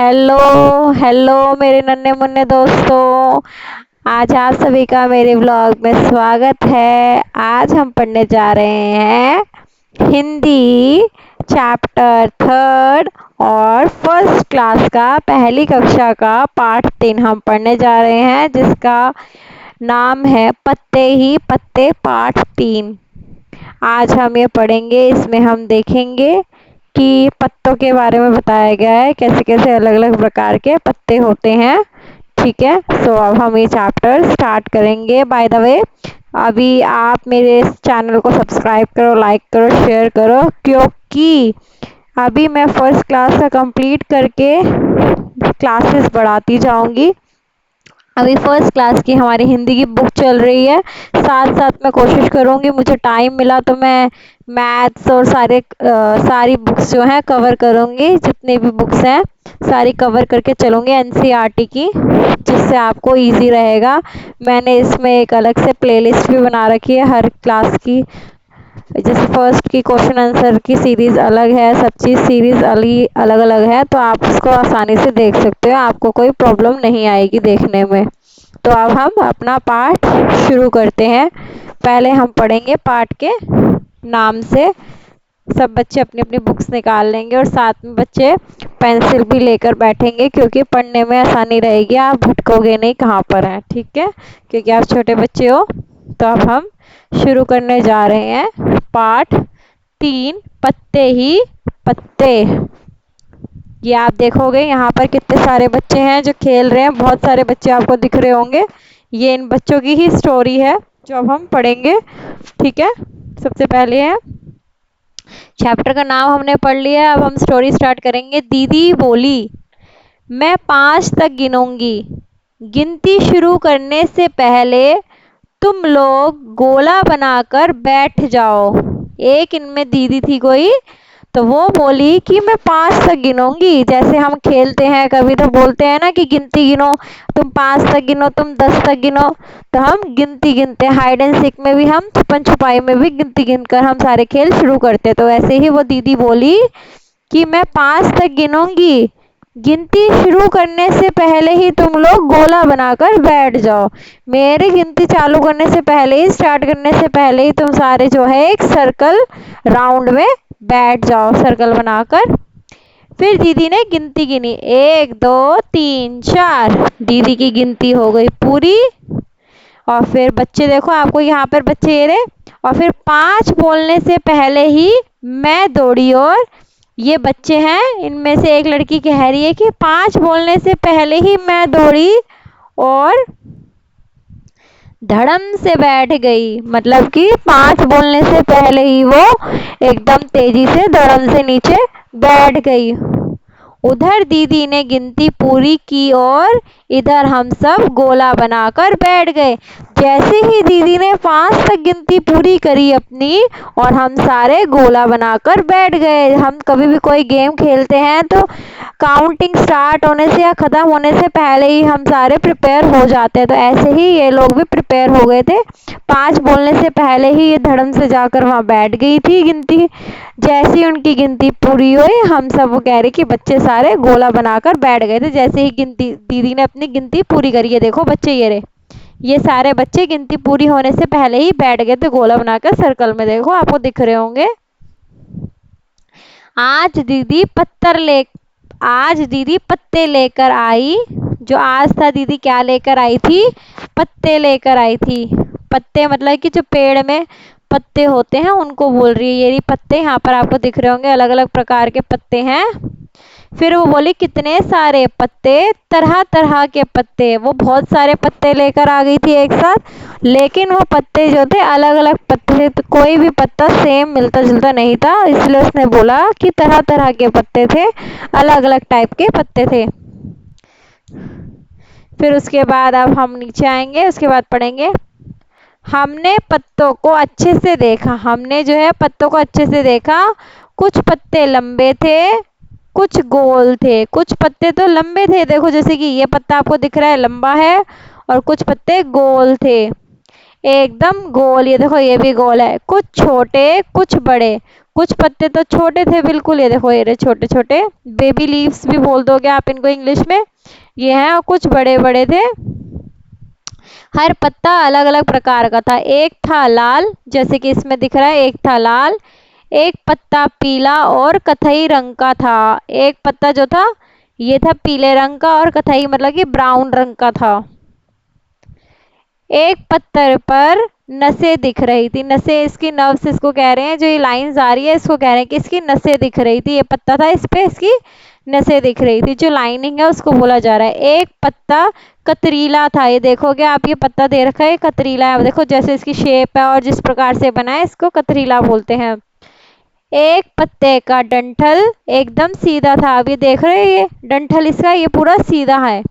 Hello hello मेरे नन्हे मुन्ने दोस्तों। आज आप सभी का मेरे व्लॉग में स्वागत है। आज हम पढ़ने जा रहे हैं हिंदी चैप्टर 3 और फर्स्ट क्लास का पहली कक्षा का पाठ 3 हम पढ़ने जा रहे हैं, जिसका नाम है पत्ते ही पत्ते पाठ 3। आज हम ये पढ़ेंगे। इसमें हम देखेंगे कि पत्तों के बारे में बताया गया है, कैसे कैसे अलग अलग प्रकार के पत्ते होते हैं। ठीक है, तो अब हम ये चैप्टर स्टार्ट करेंगे। बाय द वे, अभी आप मेरे इस चैनल को सब्सक्राइब करो, लाइक करो, शेयर करो, क्योंकि अभी मैं फर्स्ट क्लास का कंप्लीट करके क्लासेस बढ़ाती जाऊंगी। अभी फर्स्ट क्लास की हमारी हिंदी की बुक चल रही है, साथ साथ मैं कोशिश करूंगी, मुझे टाइम मिला तो मैं मैथ्स और सारी बुक्स जो हैं कवर करूंगी। जितनी भी बुक्स हैं सारी कवर करके चलूंगी एनसीईआरटी की, जिससे आपको इजी रहेगा। मैंने इसमें एक अलग से प्लेलिस्ट भी बना रखी है हर क्लास की। जैसे फर्स्ट की क्वेश्चन आंसर की सीरीज अलग है, सब चीज़ सीरीज अलग अलग है, तो आप उसको आसानी से देख सकते हो, आपको कोई प्रॉब्लम नहीं आएगी देखने में। तो अब हम अपना पाठ शुरू करते हैं। पहले हम पढ़ेंगे पाठ के नाम से। सब बच्चे अपनी अपनी बुक्स निकाल लेंगे और साथ में बच्चे पेंसिल भी लेकर बैठेंगे, क्योंकि पढ़ने में आसानी रहेगी, आप भटकोगे नहीं कहाँ पर हैं। ठीक है, क्योंकि आप छोटे बच्चे हो। तो अब हम शुरू करने जा रहे हैं पाठ 3 पत्ते ही पत्ते। ये आप देखोगे यहाँ पर कितने सारे बच्चे हैं जो खेल रहे हैं, बहुत सारे बच्चे आपको दिख रहे होंगे। ये इन बच्चों की ही स्टोरी है जो अब हम पढ़ेंगे। ठीक है, सबसे पहले है, चैप्टर का नाम हमने पढ़ लिया है, अब हम स्टोरी स्टार्ट करेंगे। दीदी बोली, मैं 5 तक गिनूंगी, गिनती शुरू करने से पहले तुम लोग गोला बनाकर बैठ जाओ। एक इनमें दीदी थी कोई, तो वो बोली कि मैं 5 तक गिनूंगी। जैसे हम खेलते हैं कभी तो बोलते हैं ना कि गिनती गिनो, तुम 5 तक गिनो, तुम 10 तक गिनो, तो हम गिनती गिनते हैं। हाइड एंड सीक में भी हम, छुपन छुपाई में भी गिनती गिनकर हम सारे खेल शुरू करते। तो ऐसे ही वो दीदी बोली कि मैं 5 तक गिनूंगी, गिनती शुरू करने से पहले ही तुम लोग गोला बनाकर बैठ जाओ। मेरे गिनती चालू करने से पहले ही, स्टार्ट करने से पहले ही तुम सारे जो है एक सर्कल राउंड में बैठ जाओ, सर्कल बनाकर। फिर दीदी ने गिनती गिनी, 1 2 3 4। दीदी की गिनती हो गई पूरी। और फिर बच्चे देखो, आपको यहाँ पर बच्चे ये रहे। और फिर 5 बोलने से पहले ही मैं दौड़ी, और ये बच्चे हैं, इनमें से एक लड़की कह रही है कि 5 बोलने से पहले ही मैं दौड़ी और धड़म से बैठ गई। मतलब कि 5 बोलने से पहले ही वो एकदम तेजी से धड़म से नीचे बैठ गई। उधर दीदी ने गिनती पूरी की और इधर हम सब गोला बनाकर बैठ गए। जैसे ही दीदी ने 5 तक गिनती पूरी करी अपनी, और हम सारे गोला बनाकर बैठ गए। हम कभी भी कोई गेम खेलते हैं तो काउंटिंग स्टार्ट होने से या ख़त्म होने से पहले ही हम सारे प्रिपेयर हो जाते हैं। तो ऐसे ही ये लोग भी प्रिपेयर हो गए थे। 5 बोलने से पहले ही ये धड़म से जाकर वहाँ बैठ गई थी गिनती। जैसे ही उनकी गिनती पूरी हुई, हम सब, वो कह रही कि बच्चे सारे गोला बनाकर बैठ गए थे। जैसे ही गिनती, दीदी ने अपनी गिनती पूरी करी है, देखो बच्चे ये रहे, ये सारे बच्चे गिनती पूरी होने से पहले ही बैठ गए थे गोला बनाकर सर्कल में। देखो आपको दिख रहे होंगे। आज दीदी आज दीदी पत्ते लेकर आई। जो आज था, दीदी क्या लेकर आई थी? पत्ते लेकर आई थी। पत्ते मतलब कि जो पेड़ में पत्ते होते हैं उनको बोल रही है। ये पत्ते यहाँ पर आपको दिख रहे होंगे, अलग अलग प्रकार के पत्ते हैं। फिर वो बोली कितने सारे पत्ते, तरह तरह के पत्ते। वो बहुत सारे पत्ते लेकर आ गई थी एक साथ, लेकिन वो पत्ते जो थे अलग अलग पत्ते थे, तो कोई भी पत्ता सेम मिलता जुलता नहीं था, इसलिए उसने बोला कि तरह तरह के पत्ते थे, अलग अलग टाइप के पत्ते थे। फिर उसके बाद अब हम नीचे आएंगे, उसके बाद पढ़ेंगे। हमने पत्तों को अच्छे से देखा, हमने जो है पत्तों को अच्छे से देखा। कुछ पत्ते लंबे थे, कुछ गोल थे। कुछ पत्ते तो लंबे थे, देखो जैसे कि ये पत्ता आपको दिख रहा है लंबा है, और कुछ पत्ते गोल थे, एकदम गोल। ये देखो ये भी गोल है। कुछ छोटे कुछ बड़े, कुछ पत्ते तो छोटे थे बिल्कुल, ये देखो ये रहे छोटे छोटे, बेबी लीव्स भी बोल दोगे आप इनको इंग्लिश में, ये हैं, और कुछ बड़े बड़े थे। हर पत्ता अलग अलग प्रकार का था। एक था लाल, जैसे कि इसमें दिख रहा है, एक था लाल, एक पत्ता पीला और कथई रंग का था। एक पत्ता जो था ये था पीले रंग का, और कथई मतलब कि ब्राउन रंग का था। एक पत्थर पर नसें दिख रही थी, नसें इसकी नर्व्स इसको कह रहे हैं, जो ये लाइंस आ रही है इसको कह रहे हैं कि इसकी नसें दिख रही थी। ये पत्ता था, इस पे इसकी नसें दिख रही थी, जो लाइनिंग है उसको बोला जा रहा है। एक पत्ता कतरीला था, ये देखोगे आप, ये पत्ता दे रखा है कतरीला है, देखो जैसे इसकी शेप है और जिस प्रकार से बना है इसको कतरीला बोलते हैं। एक पत्ते का डंठल एकदम सीधा था, अब ये देख रहे हैं, ये डंठल इसका ये पूरा सीधा है।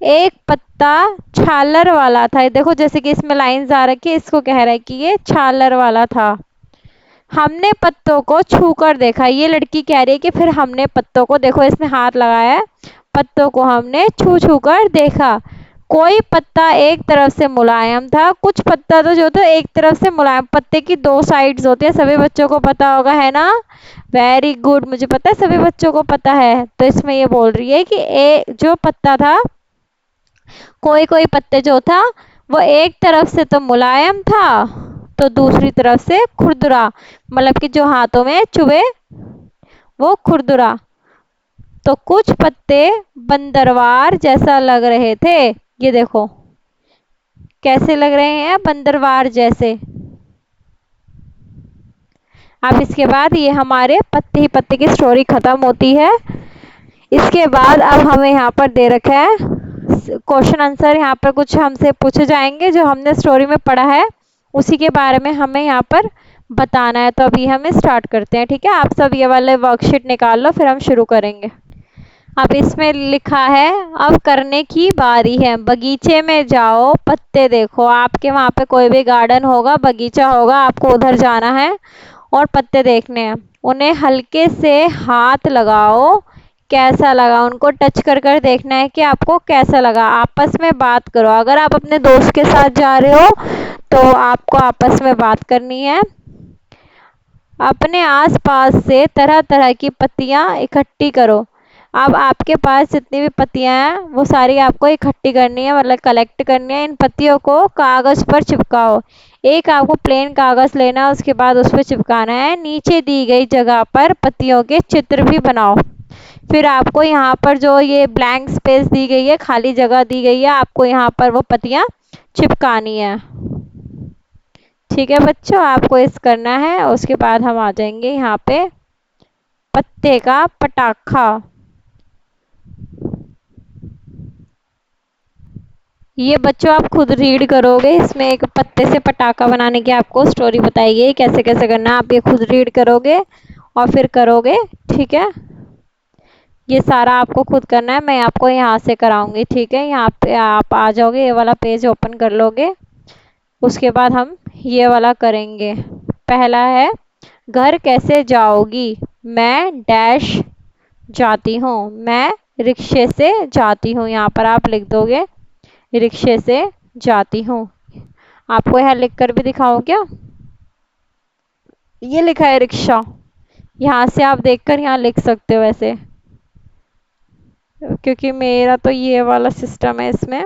एक पत्ता छालर वाला था, ये देखो जैसे कि इसमें लाइंस आ रखी है, इसको कह रहा है कि ये छालर वाला था। हमने पत्तों को छूकर देखा, ये लड़की कह रही है कि फिर हमने पत्तों को, देखो इसने हाथ लगाया है, पत्तों को हमने छू छू कर देखा। कोई पत्ता एक तरफ से मुलायम था, कुछ पत्ता तो जो था एक तरफ से मुलायम, पत्ते की दो साइड्स होती है, सभी बच्चों को पता होगा है ना। वेरी गुड, मुझे पता है सभी बच्चों को पता है। तो इसमें ये बोल रही है कि जो पत्ता था, कोई कोई पत्ते जो था वो एक तरफ से तो मुलायम था, तो दूसरी तरफ से खुरदुरा, मतलब कि जो हाथों में चुभे वो खुरदुरा। तो कुछ पत्ते बंदरवार जैसा लग रहे थे, ये देखो कैसे लग रहे हैं, बंदरवार जैसे। अब इसके बाद ये हमारे पत्ते ही पत्ते की स्टोरी खत्म होती है। इसके बाद अब हमें यहाँ पर दे रखा है क्वेश्चन आंसर, यहाँ पर कुछ हमसे पूछे जाएंगे जो हमने स्टोरी में पढ़ा है, उसी के बारे में हमें यहाँ पर बताना है। तो अभी हमें स्टार्ट करते हैं, ठीक है। आप सब ये वाले वर्कशीट निकाल लो, फिर हम शुरू करेंगे। अब इसमें लिखा है, अब करने की बारी है, बगीचे में जाओ पत्ते देखो। आपके वहाँ पे कोई भी गार्डन होगा, बगीचा होगा, आपको उधर जाना है और पत्ते देखने हैं। उन्हें हल्के से हाथ लगाओ, कैसा लगा, उनको टच कर कर देखना है कि आपको कैसा लगा। आपस में बात करो, अगर आप अपने दोस्त के साथ जा रहे हो तो आपको आपस में बात करनी है। अपने आसपास से तरह तरह की पत्तियां इकट्ठी करो। अब आपके पास जितनी भी पत्तियां हैं वो सारी आपको इकट्ठी करनी है, मतलब कलेक्ट करनी है। इन पत्तियों को कागज पर चिपकाओ। एक आपको प्लेन कागज लेना, उसके बाद उस पर चिपकाना है। नीचे दी गई जगह पर पत्तियों के चित्र भी बनाओ। फिर आपको यहाँ पर जो ये ब्लैंक स्पेस दी गई है, खाली जगह दी गई है, आपको यहाँ पर वो पत्तियां चिपकानी है। ठीक है बच्चों, आपको इस करना है। उसके बाद हम आ जाएंगे यहाँ पे पत्ते का पटाखा। ये बच्चों आप खुद रीड करोगे, इसमें एक पत्ते से पटाखा बनाने की आपको स्टोरी बताई गई, कैसे कैसे करना है, आप ये खुद रीड करोगे और फिर करोगे, ठीक है। ये सारा आपको खुद करना है, मैं आपको यहाँ से कराऊंगी, ठीक है। यहाँ पे आप आ जाओगे, ये वाला पेज ओपन कर लोगे, उसके बाद हम ये वाला करेंगे। पहला है, घर कैसे जाओगी, मैं डैश जाती हूँ, मैं रिक्शे से जाती हूँ, यहाँ पर आप लिख दोगे रिक्शे से जाती हूँ। आपको यहाँ लिख कर भी दिखाऊं क्या, ये लिखा है रिक्शा, यहाँ से आप देखकर यहाँ लिख सकते हो वैसे, क्योंकि मेरा तो ये वाला सिस्टम है, इसमें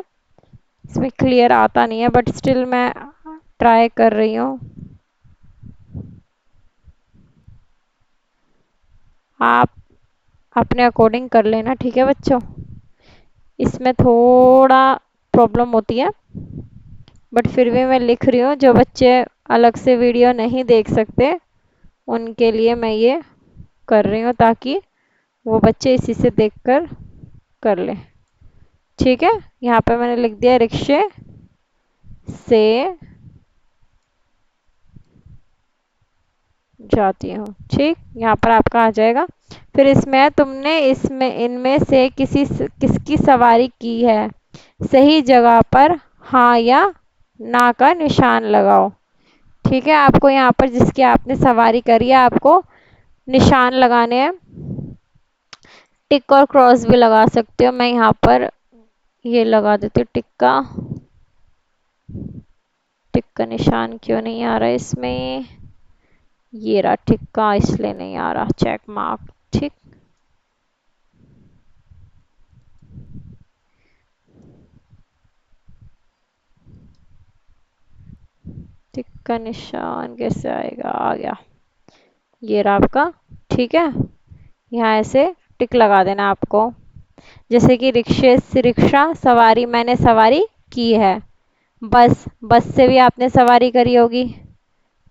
इसमें क्लियर आता नहीं है, बट स्टिल मैं ट्राई कर रही हूँ। आप अपने अकॉर्डिंग कर लेना, ठीक है बच्चों। इसमें थोड़ा प्रॉब्लम होती है, बट फिर भी मैं लिख रही हूँ। जो बच्चे अलग से वीडियो नहीं देख सकते उनके लिए मैं ये कर रही हूँ, ताकि वो बच्चे इसी से देखकर कर ले, ठीक है। यहाँ पे मैंने लिख दिया रिक्शे से जाती हूँ, ठीक। यहाँ पर आपका आ जाएगा। फिर इसमें है, तुमने इसमें इनमें से किसकी सवारी की है, सही जगह पर हाँ या ना का निशान लगाओ, ठीक है। आपको यहाँ पर जिसकी आपने सवारी करी है आपको निशान लगाने हैं। टिक और क्रॉस भी लगा सकते हो, मैं यहाँ पर ये लगा देती हूँ टिक का। टिक का निशान क्यों नहीं आ रहा है इसमें, ये रहा टिक्का, इसलिए नहीं आ रहा चेक मार्क। ठीक, टिक्का निशान कैसे आएगा, आ गया। ये रहा आपका। ठीक है, यहाँ ऐसे टिक लगा देना आपको। जैसे कि रिक्शे से रिक्शा सवारी, मैंने सवारी की है। बस, बस से भी आपने सवारी करी होगी,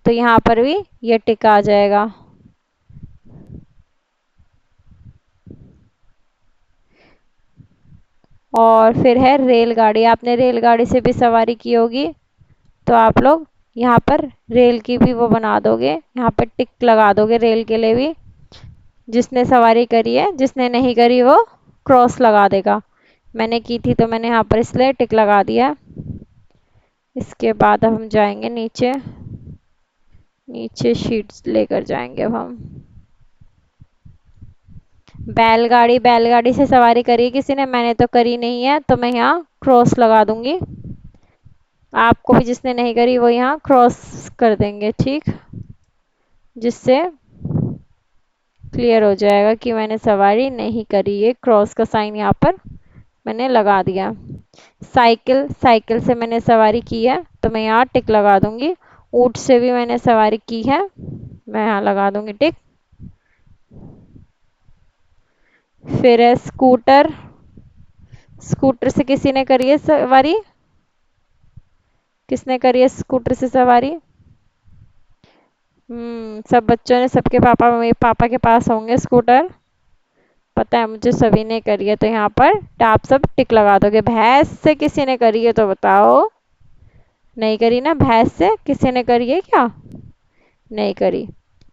तो यहाँ पर भी ये टिक आ जाएगा। और फिर है रेलगाड़ी, आपने रेलगाड़ी से भी सवारी की होगी, तो आप लोग यहाँ पर रेल की भी वो बना दोगे, यहाँ पर टिक लगा दोगे रेल के लिए भी। जिसने सवारी करी है, जिसने नहीं करी वो क्रॉस लगा देगा। मैंने की थी तो मैंने यहाँ पर इसलिए टिक लगा दिया। इसके बाद अब हम जाएंगे नीचे, नीचे शीट्स लेकर जाएंगे अब हम। बैलगाड़ी, बैलगाड़ी से सवारी करी है किसी ने? मैंने तो करी नहीं है, तो मैं यहाँ क्रॉस लगा दूंगी। आपको भी जिसने नहीं करी वो यहाँ क्रॉस कर देंगे। ठीक, जिससे क्लियर हो जाएगा कि मैंने सवारी नहीं करी है। क्रॉस का साइन यहाँ पर मैंने लगा दिया। साइकिल, साइकिल से मैंने सवारी की है, तो मैं यहाँ टिक लगा दूंगी। ऊंट से भी मैंने सवारी की है, मैं यहाँ लगा दूंगी टिक। फिर है स्कूटर, स्कूटर से किसी ने करी है सवारी? किसने करी है स्कूटर से सवारी? सब बच्चों ने, सबके पापा मम्मी पापा के पास होंगे स्कूटर, पता है मुझे, सभी ने करी है, तो यहाँ पर आप सब टिक लगा दोगे। भैंस से किसी ने करी है तो बताओ? नहीं करी ना, भैंस से किसी ने करी है क्या? नहीं करी,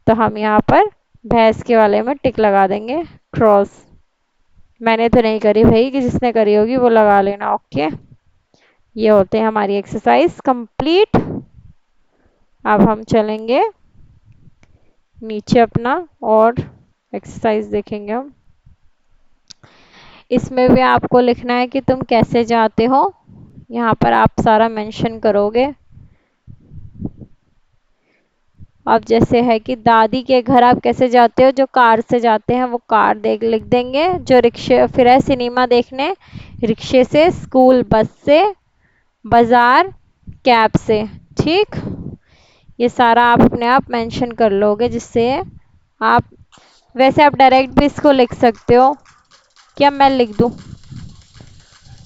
तो हम यहाँ पर भैंस के वाले में टिक लगा देंगे क्रॉस। मैंने तो नहीं करी भाई, कि जिसने करी होगी वो लगा लेना। ओके, ये होते हैं हमारी एक्सरसाइज कंप्लीट। अब हम चलेंगे नीचे अपना और एक्सरसाइज देखेंगे हम। इसमें भी आपको लिखना है कि तुम कैसे जाते हो, यहाँ पर आप सारा मेंशन करोगे। अब जैसे है कि दादी के घर आप कैसे जाते हो, जो कार से जाते हैं वो कार देख लिख देंगे। जो रिक्शे, फिर है सिनेमा देखने, रिक्शे से, स्कूल बस से, बाजार कैब से। ठीक, ये सारा आप अपने आप मेंशन कर लोगे, जिससे आप, वैसे आप डायरेक्ट भी इसको लिख सकते हो। क्या मैं लिख दूं?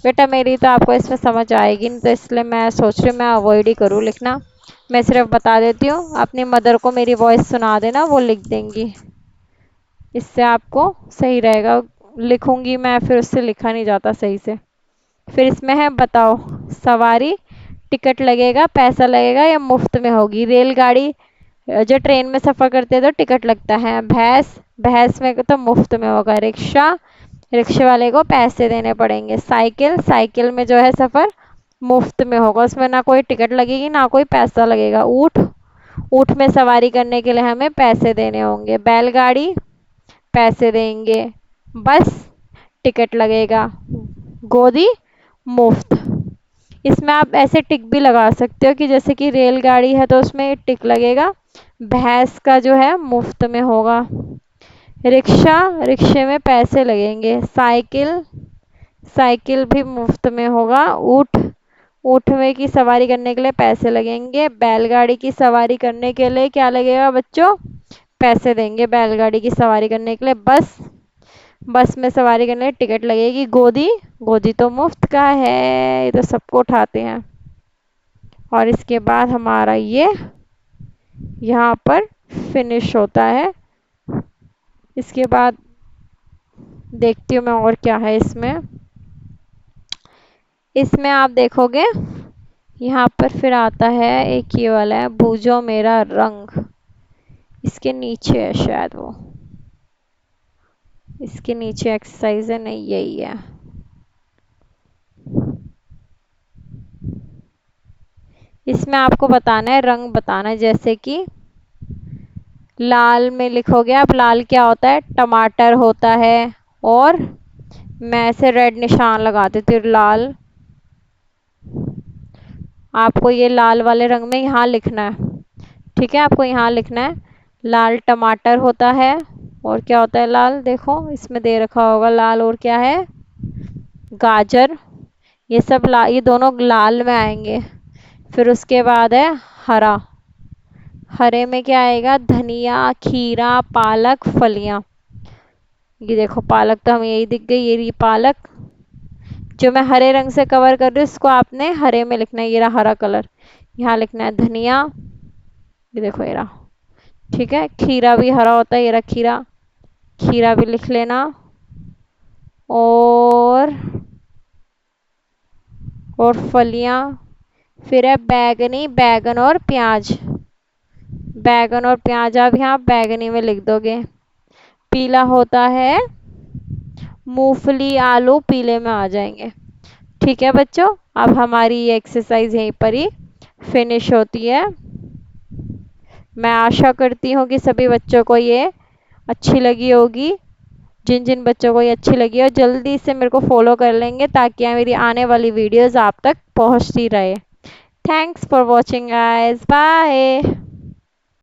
बेटा मेरी तो आपको इसमें समझ आएगी नहीं, तो इसलिए मैं सोच रही हूँ मैं अवॉइड ही करूँ लिखना। मैं सिर्फ बता देती हूँ, अपनी मदर को मेरी वॉइस सुना देना, वो लिख देंगी, इससे आपको सही रहेगा। लिखूंगी मैं, फिर उससे लिखा नहीं जाता सही से। फिर इसमें है बताओ, सवारी टिकट लगेगा, पैसा लगेगा या मुफ्त में होगी? रेलगाड़ी, जो ट्रेन में सफर करते हैं तो टिकट लगता है। भैंस, भैंस में तो मुफ्त में होगा। रिक्शा, रिक्शे वाले को पैसे देने पड़ेंगे। साइकिल, साइकिल में जो है सफर मुफ्त में होगा, उसमें ना कोई टिकट लगेगी ना कोई पैसा लगेगा। ऊँट, ऊँट में सवारी करने के लिए हमें पैसे देने होंगे। बैलगाड़ी, पैसे देंगे। बस, टिकट लगेगा। गोदी, मुफ्त। इसमें आप ऐसे टिक भी लगा सकते हो कि जैसे कि रेलगाड़ी है तो उसमें टिक लगेगा, भैंस का जो है मुफ्त में होगा। रिक्शा, रिक्शे में पैसे लगेंगे। साइकिल, साइकिल भी मुफ्त में होगा। ऊँट, ऊँट में की सवारी करने के लिए पैसे लगेंगे। बैलगाड़ी की सवारी करने के लिए क्या लगेगा बच्चों? पैसे देंगे बैलगाड़ी की सवारी करने के लिए। बस, बस में सवारी करने की टिकट लगेगी। गोदी, गोदी तो मुफ्त का है, ये तो सबको उठाते हैं। और इसके बाद हमारा ये यहाँ पर फिनिश होता है। इसके बाद देखती हूँ मैं और क्या है इसमें। इसमें आप देखोगे यहाँ पर फिर आता है एक ये वाला है, बूझो मेरा रंग। इसके नीचे है शायद वो, इसके नीचे एक्सरसाइज है, नहीं यही है। इसमें आपको बताना है, रंग बताना है, जैसे कि लाल में लिखोगे आप, लाल क्या होता है? टमाटर होता है। और मैं ऐसे रेड निशान लगा देती हूँ, लाल। आपको ये लाल वाले रंग में यहाँ लिखना है। ठीक है, आपको यहाँ लिखना है लाल टमाटर होता है। और क्या होता है लाल, देखो इसमें दे रखा होगा लाल। और क्या है, गाजर। ये सब ये दोनों लाल में आएंगे। फिर उसके बाद है हरा। हरे में क्या आएगा, धनिया, खीरा, पालक, फलियां। ये देखो पालक तो हमें यही दिख गई, ये रही पालक। जो मैं हरे रंग से कवर कर रही हूँ उसको आपने हरे में लिखना है, ये रहा हरा कलर। यहाँ लिखना है धनिया। ये देखो ये रहा। ठीक है, खीरा भी हरा होता है, ये रहा खीरा। खीरा भी लिख लेना। और फलियां। फिर है बैगनी, बैगन और प्याज। बैगन और प्याज आप यहाँ बैगनी में लिख दोगे। पीला होता है मूंगफली, आलू पीले में आ जाएंगे। ठीक है बच्चों, अब हमारी ये एक्सरसाइज यहीं पर ही फिनिश होती है। मैं आशा करती हूँ कि सभी बच्चों को ये अच्छी लगी होगी। जिन जिन बच्चों को ये अच्छी लगी हो जल्दी से मेरे को फॉलो कर लेंगे, ताकि मेरी आने वाली वीडियोस आप तक पहुंचती रहे। Thanks for watching guys, bye.